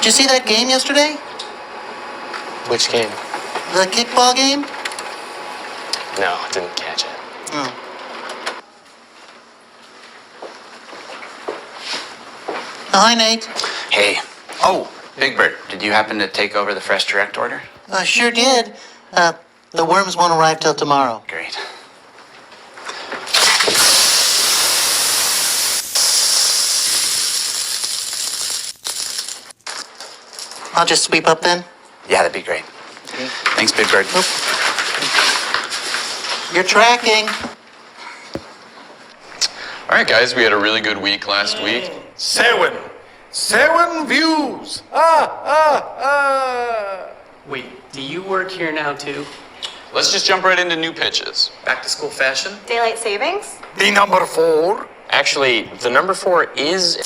Did you see that game yesterday? Which game? The kickball game? No, didn't catch it. Oh. Oh, hi, Nate. Hey. Oh, Big Bird, did you happen to take over the Fresh Direct order? Sure did. The worms won't arrive till tomorrow. Great. I'll just sweep up then. Yeah, that'd be great. Okay. Thanks, Big Bird. You're tracking. All right, guys, we had a really good week last week. Seven views. Wait, do you work here now too? Let's just jump right into new pitches. Back to school fashion? Daylight savings? The number 4. Actually, the number 4 is